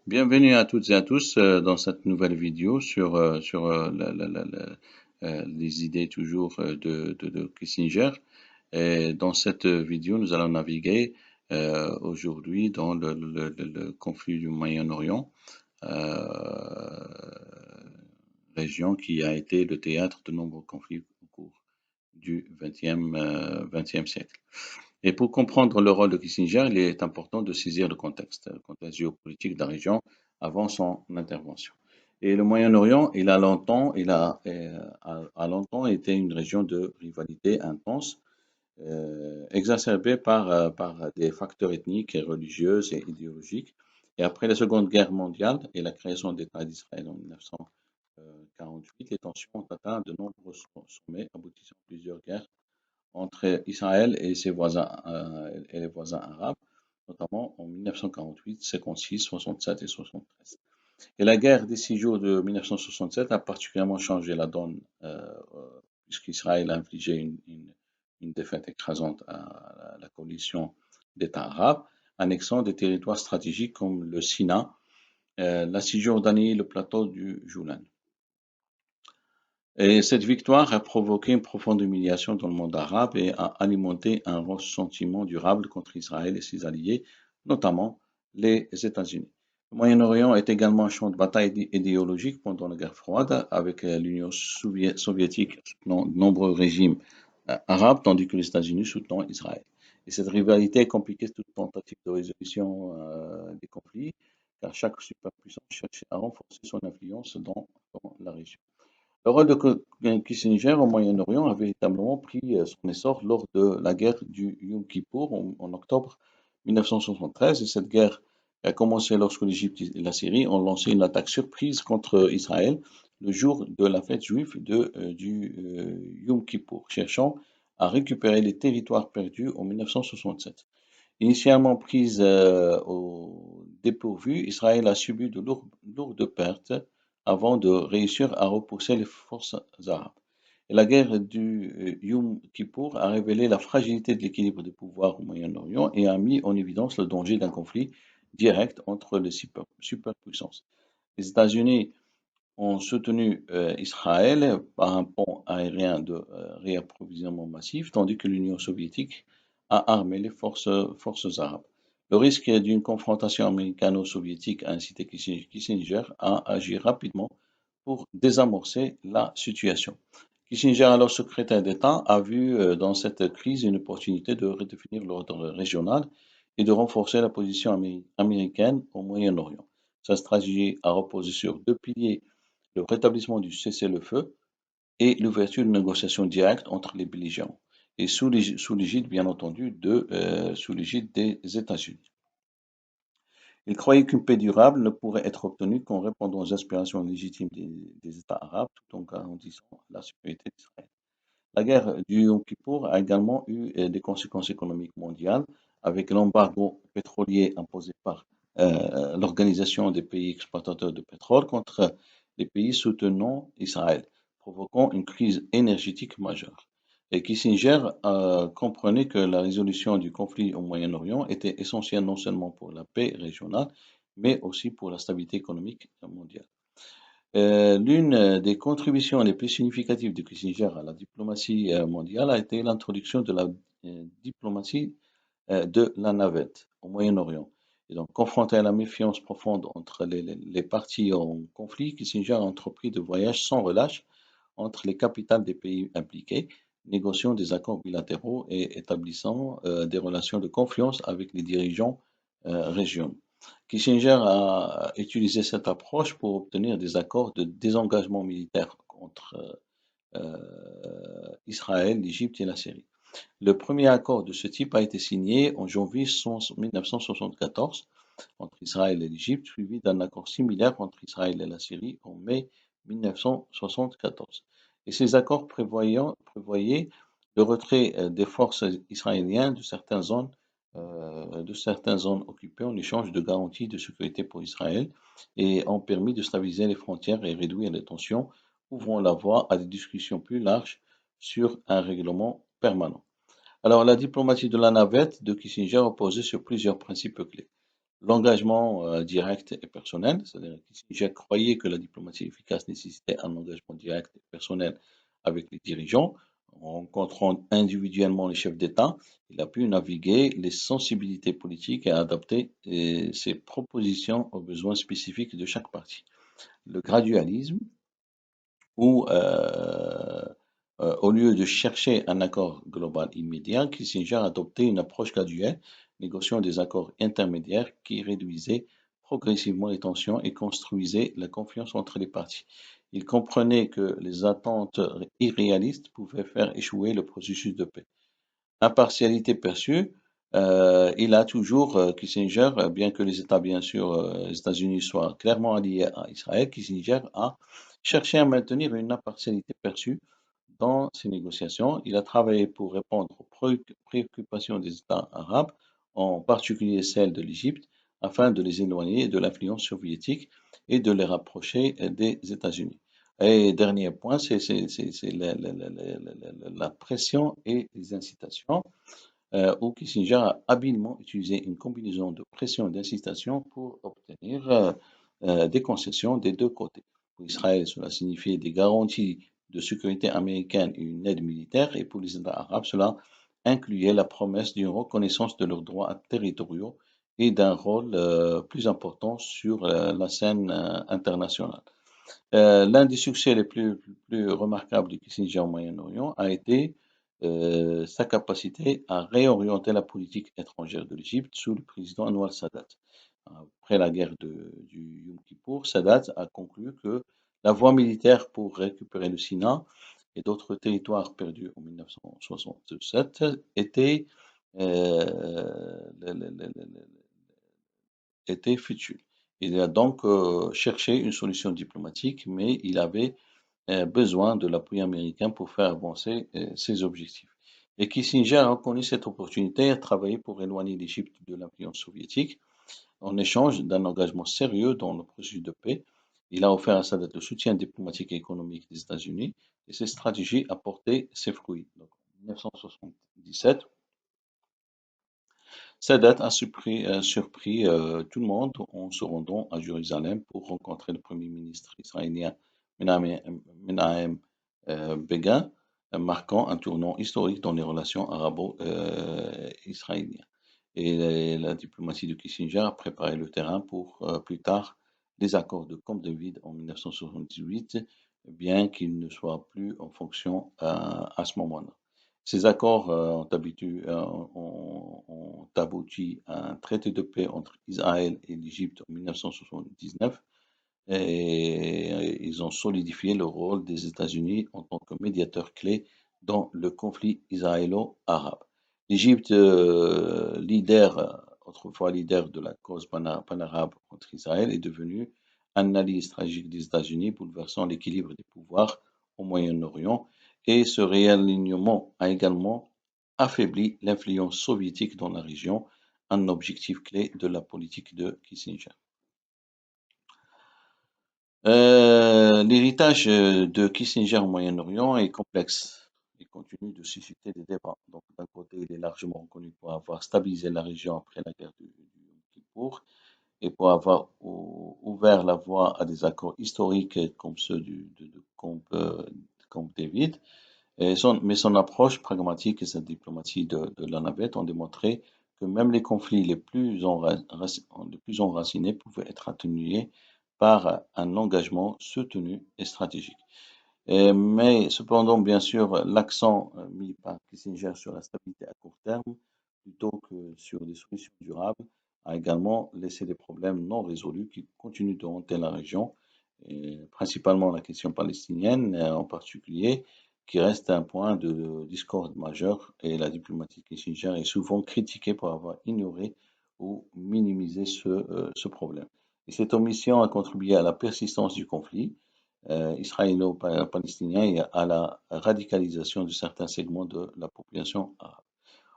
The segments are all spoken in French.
Bienvenue à toutes et à tous dans cette nouvelle vidéo sur les idées toujours de Kissinger. Et dans cette vidéo, nous allons naviguer aujourd'hui dans le conflit du Moyen-Orient, euh, région qui a été le théâtre de nombreux conflits au cours du XXe siècle. Et pour comprendre le rôle de Kissinger, il est important de saisir le contexte géopolitique de la région avant son intervention. Et le Moyen-Orient, a longtemps été une région de rivalité intense, exacerbée par des facteurs ethniques, et religieux et idéologiques. Et après la Seconde Guerre mondiale et la création de l'État d'Israël en 1948, les tensions ont atteint de nombreux sommets, aboutissant à plusieurs guerres entre Israël et ses voisins et les voisins arabes, notamment en 1948, 56, 67 et 73. Et la guerre des 6 jours de 1967 a particulièrement changé la donne, puisqu'Israël a infligé une défaite écrasante à la coalition d'États arabes, annexant des territoires stratégiques comme le Sina, la Cisjordanie et le plateau du Golan. Et cette victoire a provoqué une profonde humiliation dans le monde arabe et a alimenté un ressentiment durable contre Israël et ses alliés, notamment les États-Unis. Le Moyen-Orient est également un champ de bataille idéologique pendant la guerre froide, avec l'Union soviétique soutenant de nombreux régimes arabes, tandis que les États-Unis soutenant Israël. Et cette rivalité a compliqué toute tentative de résolution des conflits, car chaque superpuissance cherchait à renforcer son influence dans la région. Le rôle de Kissinger au Moyen-Orient a véritablement pris son essor lors de la guerre du Yom Kippour en octobre 1973. Et cette guerre a commencé lorsque l'Égypte et la Syrie ont lancé une attaque surprise contre Israël le jour de la fête juive du Yom Kippour, cherchant à récupérer les territoires perdus en 1967. Initialement prise au dépourvu, Israël a subi de lourdes pertes avant de réussir à repousser les forces arabes. Et la guerre du Yom Kippour a révélé la fragilité de l'équilibre des pouvoirs au Moyen-Orient et a mis en évidence le danger d'un conflit direct entre les superpuissances. Les États-Unis ont soutenu Israël par un pont aérien de réapprovisionnement massif, tandis que l'Union soviétique a armé les forces arabes. Le risque d'une confrontation américano-soviétique a incité Kissinger à agir rapidement pour désamorcer la situation. Kissinger, alors secrétaire d'État, a vu dans cette crise une opportunité de redéfinir l'ordre régional et de renforcer la position américaine au Moyen-Orient. Sa stratégie a reposé sur deux piliers: le rétablissement du cessez-le-feu et l'ouverture de négociations directes entre les belligérants, et sous l'égide, bien entendu, sous l'égide des États-Unis. Il croyait qu'une paix durable ne pourrait être obtenue qu'en répondant aux aspirations légitimes des États arabes, tout en garantissant la sécurité d'Israël. La guerre du Yom Kippour a également eu des conséquences économiques mondiales, avec l'embargo pétrolier imposé par l'Organisation des pays exportateurs de pétrole contre les pays soutenant Israël, provoquant une crise énergétique majeure. Et Kissinger comprenait que la résolution du conflit au Moyen-Orient était essentielle non seulement pour la paix régionale, mais aussi pour la stabilité économique mondiale. L'une des contributions les plus significatives de Kissinger à la diplomatie mondiale a été l'introduction de la diplomatie de la navette au Moyen-Orient. Et donc, confronté à la méfiance profonde entre les parties en conflit, Kissinger a entrepris de voyages sans relâche entre les capitales des pays impliqués, négociant des accords bilatéraux et établissant des relations de confiance avec les dirigeants régionaux. Kissinger a utilisé cette approche pour obtenir des accords de désengagement militaire entre Israël, l'Égypte et la Syrie. Le premier accord de ce type a été signé en janvier 1974 entre Israël et l'Égypte, suivi d'un accord similaire entre Israël et la Syrie en mai 1974. Et ces accords prévoyaient le retrait des forces israéliennes de certaines zones occupées en échange de garanties de sécurité pour Israël, et ont permis de stabiliser les frontières et réduire les tensions, ouvrant la voie à des discussions plus larges sur un règlement permanent. Alors, la diplomatie de la navette de Kissinger reposait sur plusieurs principes clés: l'engagement direct et personnel, c'est-à-dire que Kissinger croyait que la diplomatie efficace nécessitait un engagement direct et personnel avec les dirigeants. En rencontrant individuellement les chefs d'État, il a pu naviguer les sensibilités politiques et adapter ses propositions aux besoins spécifiques de chaque parti. Le gradualisme, où au lieu de chercher un accord global immédiat, Kissinger adoptait une approche graduelle, négociant des accords intermédiaires qui réduisaient progressivement les tensions et construisaient la confiance entre les parties. Il comprenait que les attentes irréalistes pouvaient faire échouer le processus de paix. Impartialité perçue, il a toujours, Kissinger, bien que les États, bien sûr, les États-Unis soient clairement alliés à Israël, Kissinger a cherché à maintenir une impartialité perçue dans ces négociations. Il a travaillé pour répondre aux préoccupations des États arabes, en particulier celles de l'Égypte, afin de les éloigner de l'influence soviétique et de les rapprocher des États-Unis. Et dernier point, c'est la pression et les incitations, où Kissinger a habilement utilisé une combinaison de pression et d'incitation pour obtenir des concessions des deux côtés. Pour Israël, cela signifiait des garanties de sécurité américaine et une aide militaire, et pour les États arabes, cela incluait la promesse d'une reconnaissance de leurs droits territoriaux et d'un rôle plus important sur la scène internationale. L'un des succès les plus remarquables de Kissinger au Moyen-Orient a été sa capacité à réorienter la politique étrangère de l'Égypte sous le président Anwar Sadat. Après la guerre du Yom Kippour, Sadat a conclu que la voie militaire pour récupérer le Sina et d'autres territoires perdus en 1967 était, était futile. Il a donc cherché une solution diplomatique, mais il avait besoin de l'appui américain pour faire avancer ses objectifs. Et Kissinger a reconnu cette opportunité et a travaillé pour éloigner l'Égypte de l'influence soviétique en échange d'un engagement sérieux dans le processus de paix. Il a offert à Sadat le soutien diplomatique et économique des États-Unis et ces stratégies a porté ses fruits. Donc, en 1977, Sadat a surpris tout le monde en se rendant à Jérusalem pour rencontrer le Premier ministre israélien Menahem Begin, marquant un tournant historique dans les relations arabo-israéliennes. Et la diplomatie de Kissinger a préparé le terrain pour plus tard les accords de Camp David en 1978, bien qu'ils ne soient plus en fonction à ce moment-là. Ces accords ont abouti à un traité de paix entre Israël et l'Égypte en 1979 et ils ont solidifié le rôle des États-Unis en tant que médiateur clé dans le conflit israélo-arabe. L'Égypte, autrefois leader de la cause panarabe contre Israël, est devenue un allié stratégique des États-Unis, bouleversant l'équilibre des pouvoirs au Moyen-Orient, et ce réalignement a également affaibli l'influence soviétique dans la région, un objectif clé de la politique de Kissinger. L'héritage de Kissinger au Moyen-Orient est complexe et continue de susciter des débats. Donc, d'un côté, il est largement reconnu pour avoir stabilisé la région après la guerre du Yom Kippour et pour avoir ouvert la voie à des accords historiques comme ceux de Camp David. Mais son approche pragmatique et sa diplomatie de la navette ont démontré que même les conflits les plus enracinés pouvaient être atténués par un engagement soutenu et stratégique. Mais cependant, bien sûr, l'accent mis par Kissinger sur la stabilité à court terme plutôt que sur des solutions durables a également laissé des problèmes non résolus qui continuent de hanter la région, et principalement la question palestinienne en particulier, qui reste un point de discorde majeur et la diplomatie Kissinger est souvent critiquée pour avoir ignoré ou minimisé ce problème. Et cette omission a contribué à la persistance du conflit israélo-palestinien et à la radicalisation de certains segments de la population arabe.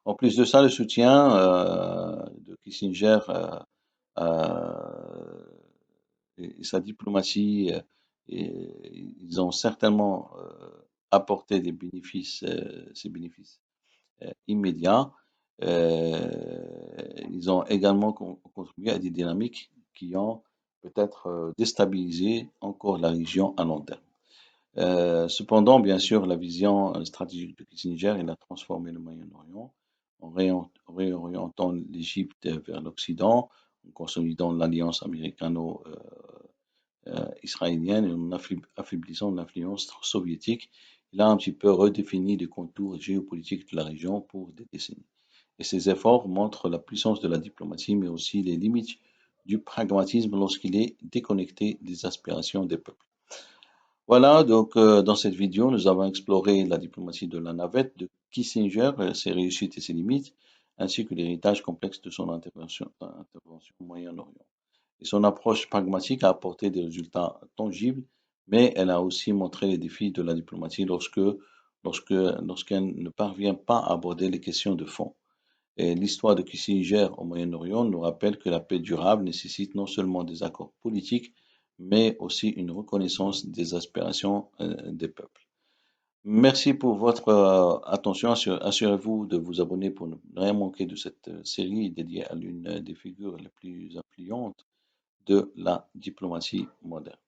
En plus de ça, le soutien de Kissinger et sa diplomatie, ils ont certainement apporté ces bénéfices immédiats, Ils ont également contribué à des dynamiques qui ont peut-être déstabilisé encore la région à long terme. Cependant, bien sûr, la vision stratégique de Kissinger, il a transformé le Moyen-Orient en réorientant l'Égypte vers l'Occident, en consolidant l'alliance américano-israélienne et en affaiblissant l'influence soviétique. Il a un petit peu redéfini les contours géopolitiques de la région pour des décennies. Et ces efforts montrent la puissance de la diplomatie, mais aussi les limites du pragmatisme lorsqu'il est déconnecté des aspirations des peuples. Voilà, donc dans cette vidéo, nous avons exploré la diplomatie de la navette de Kissinger, ses réussites et ses limites, ainsi que l'héritage complexe de son intervention au Moyen-Orient. Et son approche pragmatique a apporté des résultats tangibles, mais elle a aussi montré les défis de la diplomatie lorsqu'elle ne parvient pas à aborder les questions de fond. Et l'histoire de Kissinger au Moyen-Orient nous rappelle que la paix durable nécessite non seulement des accords politiques, mais aussi une reconnaissance des aspirations des peuples. Merci pour votre attention. Assurez-vous de vous abonner pour ne rien manquer de cette série dédiée à l'une des figures les plus influentes de la diplomatie moderne.